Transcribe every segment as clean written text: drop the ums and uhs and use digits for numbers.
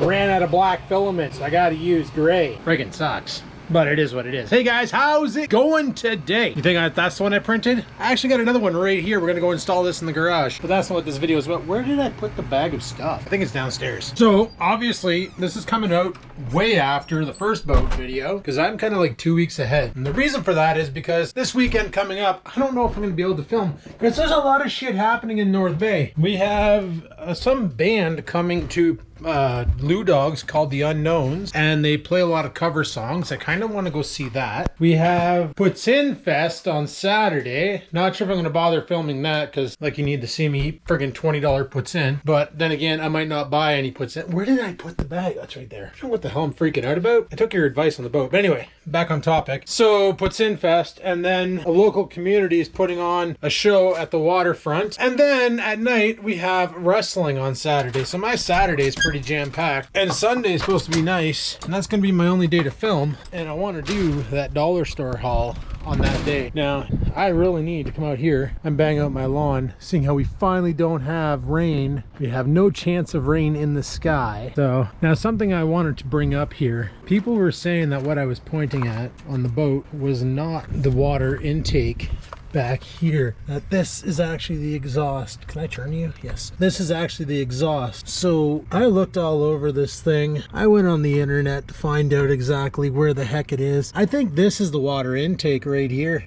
ran out of black filament, so I gotta use gray. Friggin' sucks. But it is what it is. Hey guys, how's it going today? You think that's the one I printed? I actually got another one right here. We're gonna go install this in the garage. But that's not what this video is about. Where did I put the bag of stuff? I think it's downstairs. So obviously this is coming out way after the first boat video because I'm kind of like 2 weeks ahead. And the reason for that is because this weekend coming up, I don't know if I'm gonna be able to film because there's a lot of shit happening in North Bay. We have some band coming to Lou Dogs called The Unknowns, and they play a lot of cover songs. I kind of want to go see that. We have Puts In Fest on Saturday. Not sure if I'm going to bother filming that because like you need to see me friggin' $20 puts in, but then again I might not buy any puts in. Where did I put the bag? That's right there. I don't know what the hell I'm freaking out about. I took your advice on the boat, but anyway, back on topic. So Puts In Fest, and then a local community is putting on a show at the waterfront, and then at night we have wrestling on Saturday. So my Saturday is pretty jam-packed, and Sunday is supposed to be nice, and that's gonna be my only day to film, and I want to do that dollar store haul on that day. Now I really need to come out here and bang out my lawn, seeing how we finally don't have rain. We have no chance of rain in the sky. So now something I wanted to bring up here, people were saying that what I was pointing at on the boat was not the water intake back here, that this is actually the exhaust. Can I turn you? Yes. This is actually the exhaust. So I looked all over this thing. I went on the internet to find out exactly where the heck it is. I think this is the water intake right here.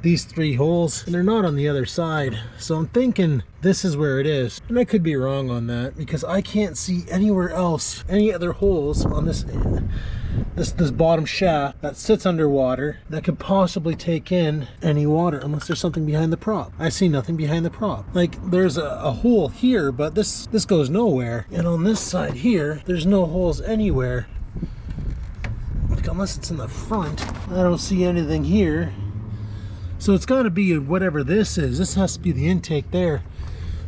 These three holes, and they're not on the other side. So I'm thinking this is where it is. And I could be wrong on that because I can't see anywhere else, any other holes on this bottom shaft that sits underwater that could possibly take in any water, unless there's something behind the prop. I see nothing behind the prop. Like there's a hole here, but this goes nowhere. And on this side here, there's no holes anywhere. Like, unless it's in the front, I don't see anything here. So it's got to be whatever this is. This has to be the intake there.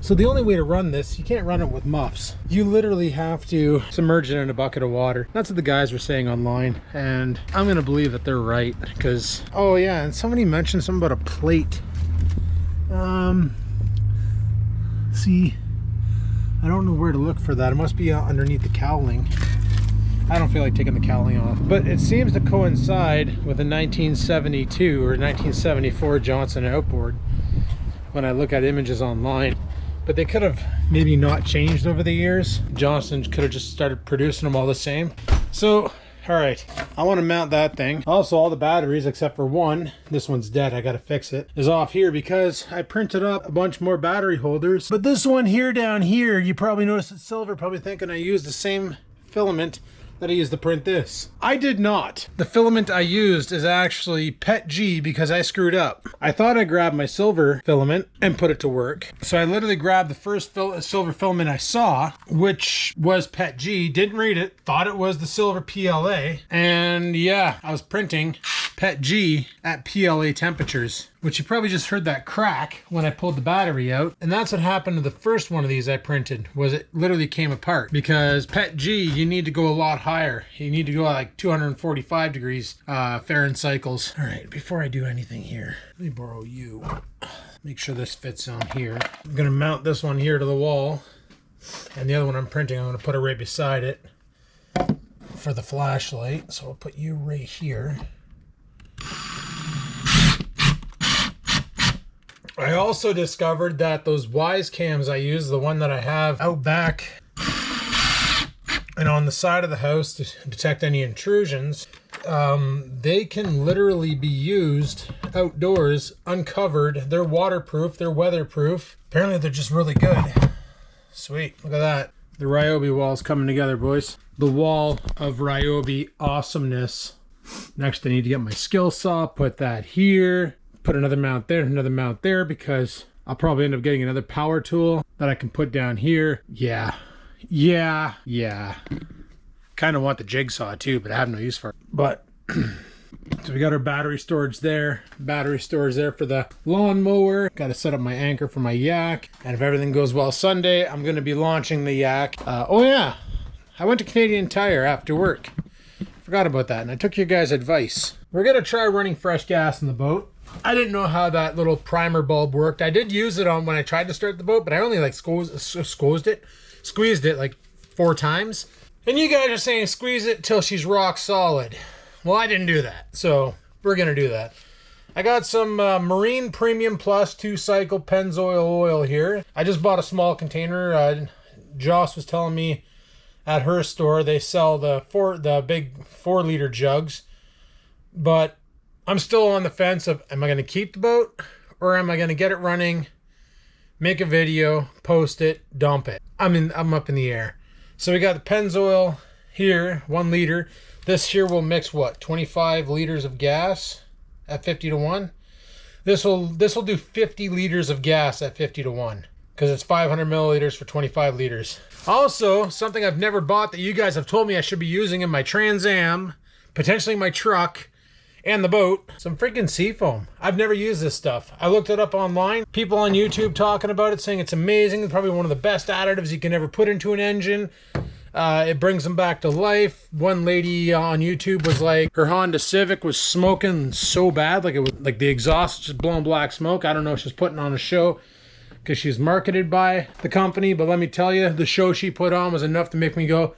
So the only way to run this, you can't run it with muffs. You literally have to submerge it in a bucket of water. That's what the guys were saying online, and I'm gonna believe that they're right because, oh yeah, and somebody mentioned something about a plate. See, I don't know where to look for that. It must be underneath the cowling. I don't feel like taking the cowling off, but it seems to coincide with a 1972 or 1974 Johnson outboard when I look at images online. But they could have maybe not changed over the years. Johnson could have just started producing them all the same. So, all right, I want to mount that thing. Also, all the batteries except for one, this one's dead, I gotta fix it, is off here because I printed up a bunch more battery holders. But this one here down here, you probably noticed it's silver, probably thinking I used the same filament that I used to print this. I did not. The filament I used is actually PET G because I screwed up. I thought I grabbed my silver filament and put it to work. So I literally grabbed the first silver filament I saw, which was PET G, didn't read it, thought it was the silver PLA, and yeah, I was printing PET G at PLA temperatures, which you probably just heard that crack when I pulled the battery out. And that's what happened to the first one of these I printed, was it literally came apart. Because PET G, you need to go a lot higher. You need to go like 245 degrees Fahrenheit cycles. All right, before I do anything here, let me borrow you. Make sure this fits on here. I'm gonna mount this one here to the wall. And the other one I'm printing, I'm gonna put it right beside it for the flashlight. So I'll put you right here. I also discovered that those Wise cams I use, the one that I have out back and on the side of the house to detect any intrusions, they can literally be used outdoors, uncovered. They're waterproof, they're weatherproof. Apparently they're just really good. Sweet, look at that. The Ryobi wall's coming together, boys. The wall of Ryobi awesomeness. Next I need to get my skill saw, put that here. Put another mount there because I'll probably end up getting another power tool that I can put down here. Yeah. Kind of want the jigsaw too, but I have no use for it. But so we got our battery storage there. Battery storage there for the lawnmower. Got to set up my anchor for my yak. And if everything goes well Sunday, I'm going to be launching the yak. Oh yeah, I went to Canadian Tire after work. Forgot about that, and I took your guys' advice. We're going to try running fresh gas in the boat. I didn't know how that little primer bulb worked. I did use it on when I tried to start the boat, but I only like squeezed it like 4 times. And you guys are saying squeeze it till she's rock solid. Well, I didn't do that, so we're gonna do that. I got some Marine Premium Plus 2-cycle Pennzoil oil here. I just bought a small container. Joss was telling me at her store they sell the big 4-liter jugs, but I'm still on the fence of, am I going to keep the boat or am I going to get it running, make a video, post it, dump it? I'm up in the air. So we got the Pennzoil here, 1 liter. This here will mix what, 25 liters of gas at 50 to 1. This will do 50 liters of gas at 50 to 1 because it's 500 milliliters for 25 liters. Also, something I've never bought that you guys have told me I should be using in my Trans Am, potentially my truck, and the boat, some freaking seafoam. I've never used this stuff. I looked it up online. People on YouTube talking about it, saying it's amazing. It's probably one of the best additives you can ever put into an engine. It brings them back to life. One lady on YouTube was like, her Honda Civic was smoking so bad, like it was like the exhaust just blowing black smoke. I don't know if she's putting on a show because she's marketed by the company, but let me tell you, the show she put on was enough to make me go,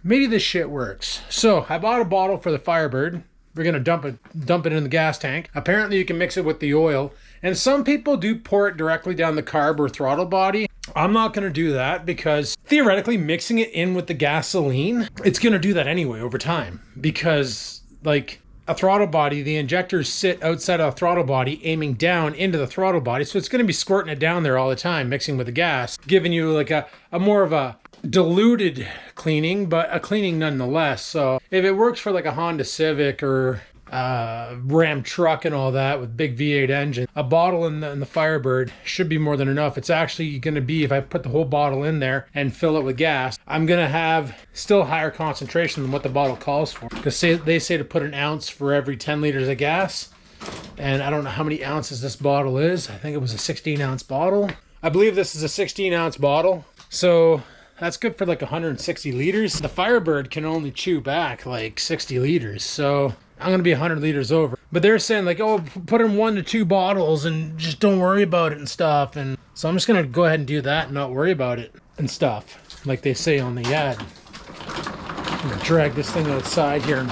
maybe this shit works. So I bought a bottle for the Firebird. We're gonna dump it in the gas tank. Apparently you can mix it with the oil, and some people do pour it directly down the carb or throttle body. I'm not gonna do that because theoretically mixing it in with the gasoline, it's gonna do that anyway over time, because like a throttle body, the injectors sit outside of a throttle body aiming down into the throttle body, so it's gonna be squirting it down there all the time, mixing with the gas, giving you like a more of a diluted cleaning, but a cleaning nonetheless. So if it works for like a Honda Civic or Ram truck and all that with big V8 engine, a bottle in the Firebird should be more than enough. It's actually going to be, if I put the whole bottle in there and fill it with gas, I'm going to have still higher concentration than what the bottle calls for, because they say to put an ounce for every 10 liters of gas, and I don't know how many ounces this bottle is. I think it was a 16-ounce bottle. I believe this is a 16-ounce bottle, so that's good for like 160 liters. The Firebird can only chew back like 60 liters, so I'm gonna be 100 liters over. But they're saying like, oh, put in 1 to 2 bottles and just don't worry about it and stuff. And so I'm just gonna go ahead and do that and not worry about it and stuff, like they say on the ad. I'm gonna drag this thing outside here and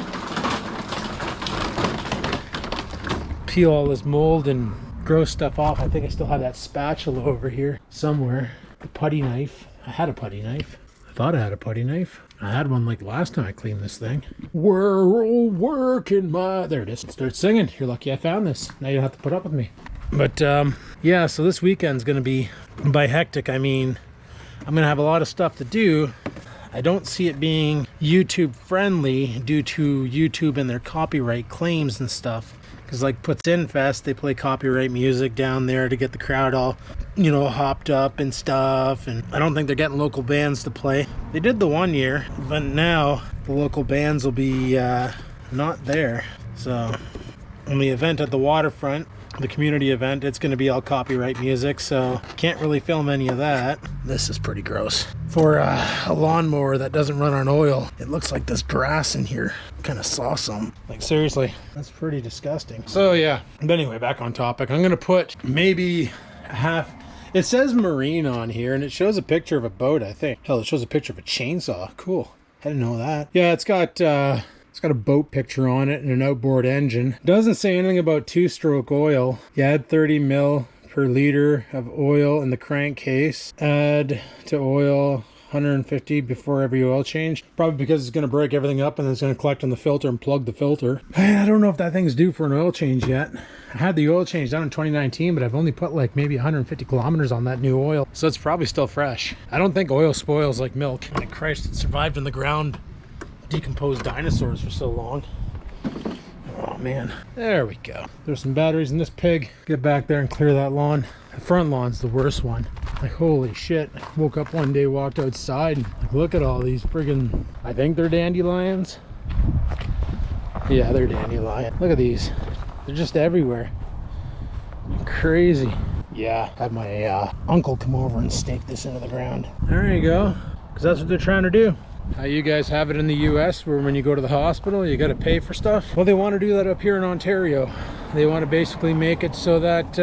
peel all this mold and gross stuff off. I think I still have that spatula over here somewhere. The putty knife. I had a putty knife. I thought I had a putty knife. I had one like last time I cleaned this thing. We're all working my... There it is. Start singing. You're lucky I found this. Now you don't have to put up with me. But yeah, so this weekend's gonna be, by hectic I mean I'm gonna have a lot of stuff to do. I don't see it being YouTube friendly due to YouTube and their copyright claims and stuff. Because like Puts-In Fest, they play copyright music down there to get the crowd all, you know, hopped up and stuff. And I don't think they're getting local bands to play. They did the one year, but now the local bands will be not there. So on the event at the waterfront, the community event, it's going to be all copyright music, so can't really film any of that. This is pretty gross. For a lawnmower that doesn't run on oil, it looks like this grass in here kind of saw some. Like seriously, that's pretty disgusting. So yeah, but anyway, back on topic. I'm going to put maybe half... It says marine on here, and it shows a picture of a boat, I think. Hell, it shows a picture of a chainsaw. Cool. I didn't know that. Yeah, it's got a boat picture on it and an outboard engine. Doesn't say anything about 2-stroke oil. You add 30 mil per liter of oil in the crankcase. Add to oil 150 before every oil change. Probably because it's going to break everything up and then it's going to collect on the filter and plug the filter. I don't know if that thing's due for an oil change yet. I had the oil change done in 2019, but I've only put like maybe 150 kilometers on that new oil. So it's probably still fresh. I don't think oil spoils like milk. My Christ, it survived in the ground. Decomposed dinosaurs for so long. Oh man, there we go. There's some batteries in this pig. Get back there and clear that lawn. The front lawn's the worst one. Like holy shit. I woke up one day, walked outside, and like, look at all these friggin', I think they're dandelions. Yeah, they're dandelions. Look at these. They're just everywhere. Crazy. Yeah, I had my uncle come over and stake this into the ground. There you go, because that's what they're trying to do. How you guys have it in the US, where when you go to the hospital you got to pay for stuff? Well, they want to do that up here in Ontario. They want to basically make it so that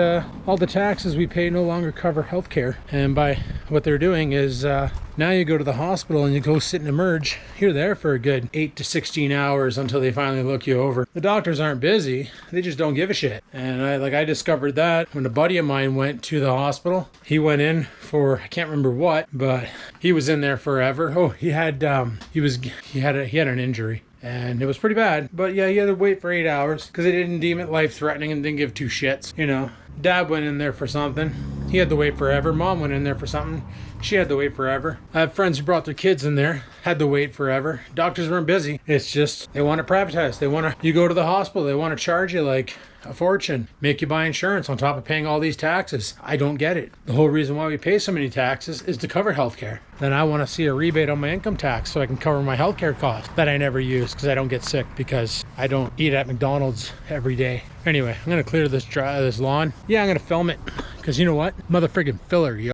all the taxes we pay no longer cover healthcare. And by what they're doing is now you go to the hospital and you go sit and emerge. You're there for a good 8 to 16 hours until they finally look you over. The doctors aren't busy, they just don't give a shit. And I discovered that when a buddy of mine went to the hospital. He went in for, I can't remember what, but he was in there forever. Oh, he had an injury. And it was pretty bad. But yeah, he had to wait for 8 hours because they didn't deem it life-threatening and didn't give two shits. You know, Dad went in there for something. He had to wait forever. Mom went in there for something. She had to wait forever. I have friends who brought their kids in there, had to wait forever. Doctors weren't busy. It's just, they want to privatize. You go to the hospital, they want to charge you like a fortune, make you buy insurance on top of paying all these taxes. I don't get it. The whole reason why we pay so many taxes is to cover healthcare. Then I want to see a rebate on my income tax so I can cover my healthcare costs that I never use because I don't get sick because I don't eat at McDonald's every day. Anyway, I'm gonna clear this lawn. Yeah, I'm gonna film it because you know what? Mother friggin' filler, yo.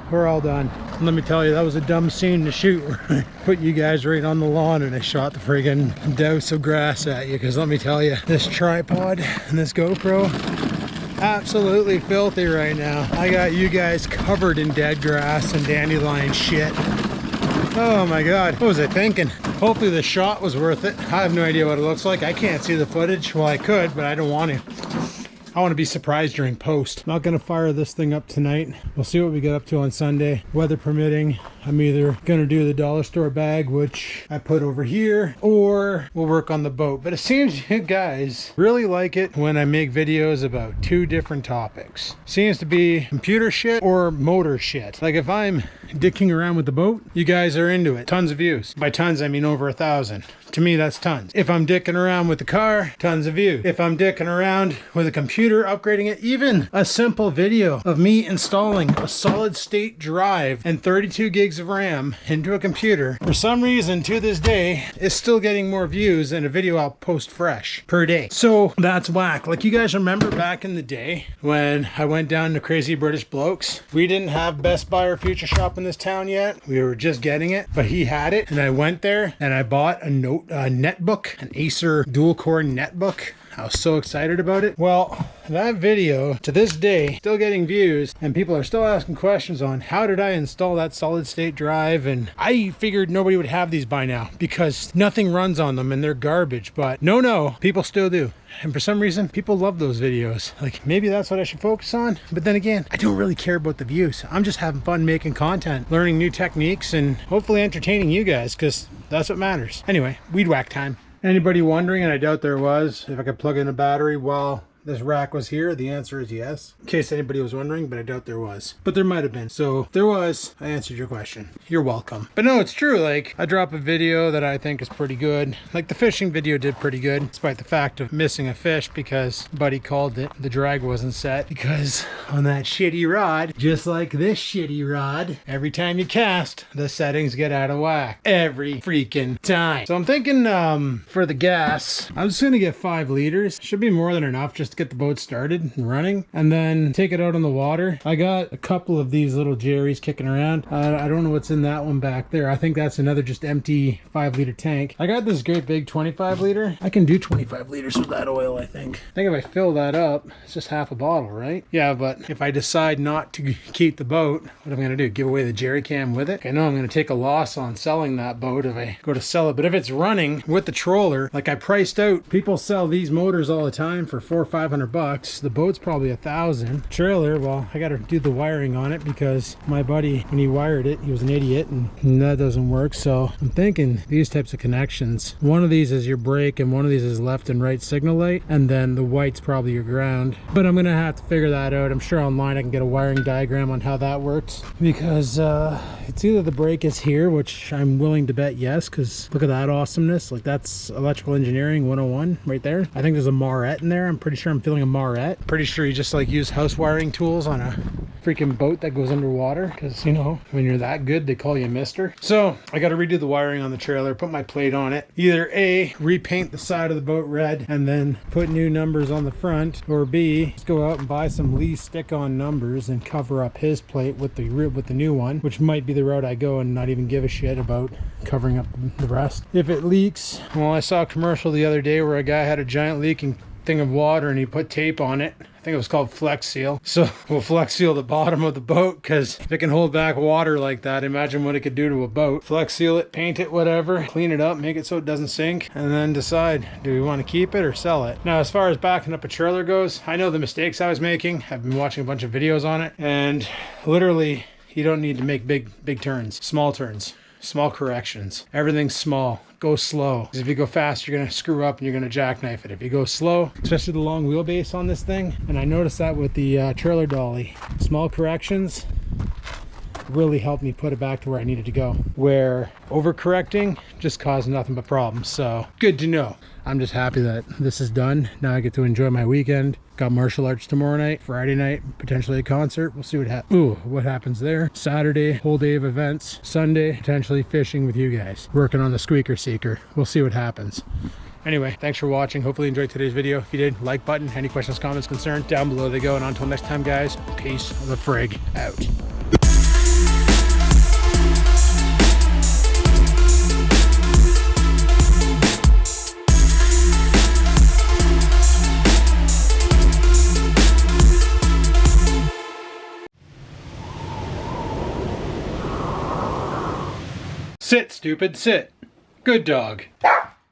We're all done. Let me tell you, that was a dumb scene to shoot. Put you guys right on the lawn and I shot the friggin' douse of grass at you, because let me tell you, this tripod and this GoPro, absolutely filthy right now. I got you guys covered in dead grass and dandelion shit. Oh my God, what was I thinking? Hopefully the shot was worth it. I have no idea what it looks like. I can't see the footage. Well, I could, but I don't want to. I want to be surprised during post. Not gonna fire this thing up tonight. We'll see what we get up to on Sunday. Weather permitting, I'm either gonna do the dollar store bag, which I put over here, or we'll work on the boat. But it seems you guys really like it when I make videos about two different topics. Seems to be computer shit or motor shit. Like if I'm dicking around with the boat, you guys are into it. Tons of views. By tons, I mean over 1,000. To me, that's tons. If I'm dicking around with the car, tons of views. If I'm dicking around with a computer, upgrading it, even a simple video of me installing a solid state drive and 32 gigs of RAM into a computer, for some reason to this day, is still getting more views than a video I'll post fresh per day. So that's whack. Like you guys remember back in the day when I went down to Crazy British Blokes? We didn't have Best Buy or Future Shop in this town yet. We were just getting it, but he had it. And I went there and I bought a netbook, an Acer dual core netbook. I was so excited about it. Well, that video to this day still getting views and people are still asking questions on how did I install that solid state drive, and I figured nobody would have these by now because nothing runs on them and they're garbage. But no, people still do. And for some reason, people love those videos. Like, maybe that's what I should focus on. But then again, I don't really care about the views. I'm just having fun making content, learning new techniques, and hopefully entertaining you guys, because that's what matters. Anyway, weed whack time. Anybody wondering, and I doubt there was, if I could plug in a battery while this rack was here? The answer is yes. In case anybody was wondering, but I doubt there was. But there might have been. So if there was, I answered your question. You're welcome. But no, it's true. Like, I drop a video that I think is pretty good. Like the fishing video did pretty good, despite the fact of missing a fish because Buddy called it. The drag wasn't set because on that shitty rod, just like this shitty rod, every time you cast, the settings get out of whack. Every freaking time. So I'm thinking for the gas, I'm just gonna get 5 liters. Should be more than enough just to get the boat started and running, and then take it out on the water. I got a couple of these little jerrys kicking around. I don't know what's in that one back there. I think that's another just empty 5-liter tank. I got this great big 25 liter. I can do 25 liters with that oil, I think. I think if I fill that up, it's just half a bottle, right? Yeah, but if I decide not to keep the boat, what am I gonna do? Give away the jerry can with it? I know I'm gonna take a loss on selling that boat if I go to sell it, but if it's running with the troller, like I priced out, people sell these motors all the time for $4,000 or 500 bucks. The boat's probably 1,000. Trailer, well, I got to do the wiring on it because my buddy, when he wired it, he was an idiot and that doesn't work. So I'm thinking these types of connections. One of these is your brake and one of these is left and right signal light, and then the white's probably your ground. But I'm gonna have to figure that out. I'm sure online I can get a wiring diagram on how that works, because it's either the brake is here, which I'm willing to bet yes, because look at that awesomeness. Like, that's electrical engineering 101 right there. I think there's a Marette in there. I'm pretty sure I'm feeling a Marette. Pretty sure you just like use house wiring tools on a freaking boat that goes underwater, because you know, when you're that good they call you mister. So I got to redo the wiring on the trailer, put my plate on it, either A, repaint the side of the boat red and then put new numbers on the front, or B, just go out and buy some Lee stick-on numbers and cover up his plate with the new one, which might be the route I go and not even give a shit about covering up the rest. If it leaks, well, I saw a commercial the other day where a guy had a giant leaking thing of water and he put tape on it. I think it was called Flex Seal. So we'll Flex Seal the bottom of the boat, because if it can hold back water like that, imagine what it could do to a boat. Flex Seal it, paint it, whatever, clean it up, make it so it doesn't sink, and then decide, do we want to keep it or sell it? Now, as far as backing up a trailer goes, I know the mistakes I was making. I've been watching a bunch of videos on it, and literally you don't need to make big turns, small corrections. Everything's small. Go slow, because if you go fast you're gonna screw up and you're gonna jackknife it. If you go slow, especially the long wheelbase on this thing, and I noticed that with the trailer dolly, small corrections really helped me put it back to where I needed to go, where overcorrecting just caused nothing but problems. So good to know. I'm just happy that this is done. Now I get to enjoy my weekend. Got martial arts tomorrow night, Friday night, potentially a concert. We'll see what happens there. Saturday, whole day of events. Sunday, potentially fishing with you guys. Working on the squeaker seeker. We'll see what happens. Anyway, thanks for watching. Hopefully you enjoyed today's video. If you did, like button. Any questions, comments, concerns, down below they go. And until next time, guys, peace the frig out. Sit, stupid, sit. Good dog.